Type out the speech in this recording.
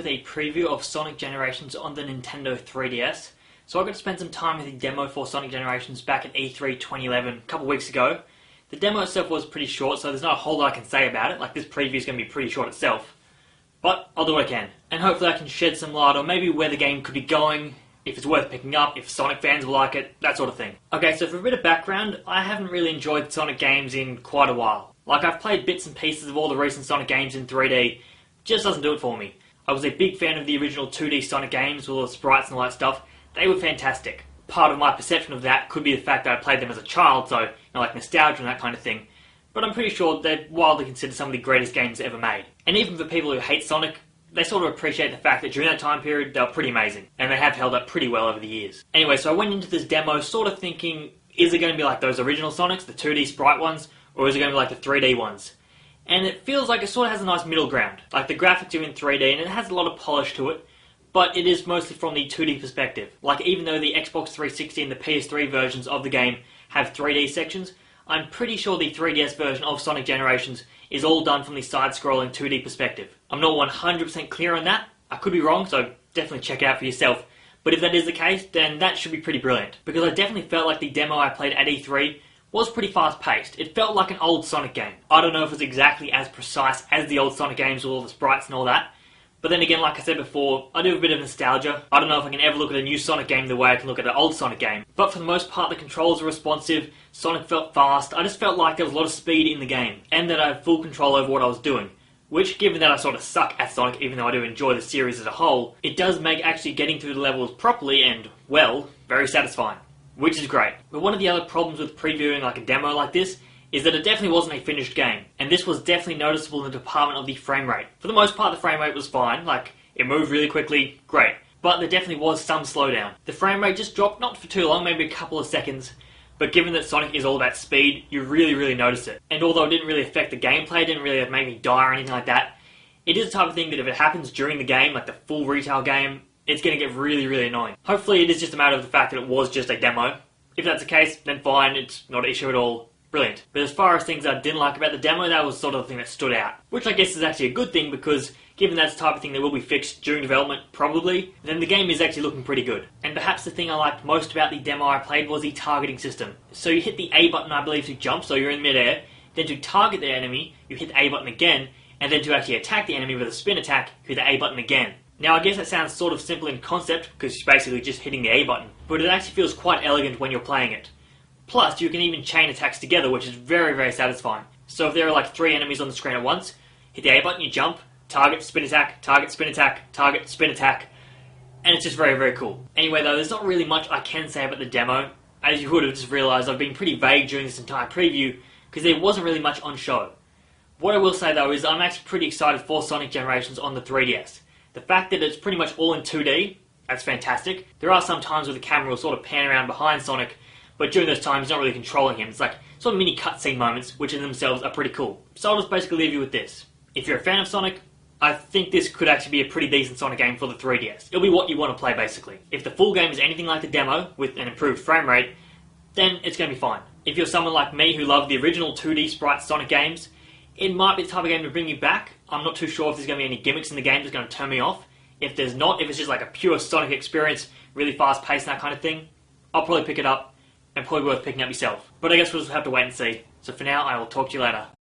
with a preview of Sonic Generations on the Nintendo 3DS. So I got to spend some time with the demo for Sonic Generations back at E3 2011, a couple weeks ago. The demo itself was pretty short, so there's not a whole lot I can say about it. Like, this preview is going to be pretty short itself. But I'll do what I can. And hopefully I can shed some light on maybe where the game could be going, if it's worth picking up, if Sonic fans will like it, that sort of thing. Okay, so for a bit of background, I haven't really enjoyed Sonic games in quite a while. Like, I've played bits and pieces of all the recent Sonic games in 3D, just doesn't do it for me. I was a big fan of the original 2D Sonic games with all the sprites and all that stuff. They were fantastic. Part of my perception of that could be the fact that I played them as a child, so, like nostalgia and that kind of thing. But I'm pretty sure they're widely considered some of the greatest games ever made. And even for people who hate Sonic, they sort of appreciate the fact that during that time period, they were pretty amazing. And they have held up pretty well over the years. Anyway, so I went into this demo sort of thinking, is it going to be like those original Sonics, the 2D sprite ones, or is it going to be like the 3D ones? And it feels like it sort of has a nice middle ground. Like, the graphics are in 3D and it has a lot of polish to it, but it is mostly from the 2D perspective. Like, even though the Xbox 360 and the PS3 versions of the game have 3D sections, I'm pretty sure the 3DS version of Sonic Generations is all done from the side-scrolling 2D perspective. I'm not 100% clear on that. I could be wrong, so definitely check it out for yourself. But if that is the case, then that should be pretty brilliant. Because I definitely felt like the demo I played at E3 was pretty fast-paced. It felt like an old Sonic game. I don't know if it's exactly as precise as the old Sonic games with all the sprites and all that. But then again, like I said before, I do have a bit of nostalgia. I don't know if I can ever look at a new Sonic game the way I can look at an old Sonic game. But for the most part, the controls were responsive, Sonic felt fast, I just felt like there was a lot of speed in the game, and that I had full control over what I was doing. Which, given that I sort of suck at Sonic, even though I do enjoy the series as a whole, it does make actually getting through the levels properly and, well, very satisfying. Which is great. But one of the other problems with previewing like a demo like this is that it definitely wasn't a finished game. And this was definitely noticeable in the department of the frame rate. For the most part, the frame rate was fine. Like, it moved really quickly, great. But there definitely was some slowdown. The frame rate just dropped, not for too long, maybe a couple of seconds. But given that Sonic is all about speed, you really notice it. And although it didn't really affect the gameplay, it didn't really make me die or anything like that, it is the type of thing that if it happens during the game, like the full retail game, it's going to get really annoying. Hopefully it is just a matter of the fact that it was just a demo. If that's the case, then fine, it's not an issue at all. Brilliant. But as far as things I didn't like about the demo, that was sort of the thing that stood out. Which I guess is actually a good thing, because given that's the type of thing that will be fixed during development, probably, then the game is actually looking pretty good. And perhaps the thing I liked most about the demo I played was the targeting system. So you hit the A button, I believe, to jump, so you're in midair. Then to target the enemy, you hit the A button again. And then to actually attack the enemy with a spin attack, you hit the A button again. Now, I guess that sounds sort of simple in concept, because you're basically just hitting the A button, but it actually feels quite elegant when you're playing it. Plus, you can even chain attacks together, which is very satisfying. So if there are like 3 enemies on the screen at once, hit the A button, you jump, target, spin attack, target, spin attack, target, spin attack, and it's just very cool. Anyway though, there's not really much I can say about the demo. As you would have just realised, I've been pretty vague during this entire preview, because there wasn't really much on show. What I will say though is I'm actually pretty excited for Sonic Generations on the 3DS. The fact that it's pretty much all in 2D, that's fantastic. There are some times where the camera will sort of pan around behind Sonic, but during those times, it's not really controlling him. It's like sort of mini cutscene moments, which in themselves are pretty cool. So I'll just basically leave you with this. If you're a fan of Sonic, I think this could actually be a pretty decent Sonic game for the 3DS. It'll be what you want to play, basically. If the full game is anything like the demo, with an improved frame rate, then it's going to be fine. If you're someone like me who loved the original 2D sprite Sonic games, it might be the type of game to bring you back. I'm not too sure if there's going to be any gimmicks in the game that's going to turn me off. If there's not, if it's just like a pure Sonic experience, really fast paced and that kind of thing, I'll probably pick it up, and probably worth picking up yourself. But I guess we'll just have to wait and see. So for now, I will talk to you later.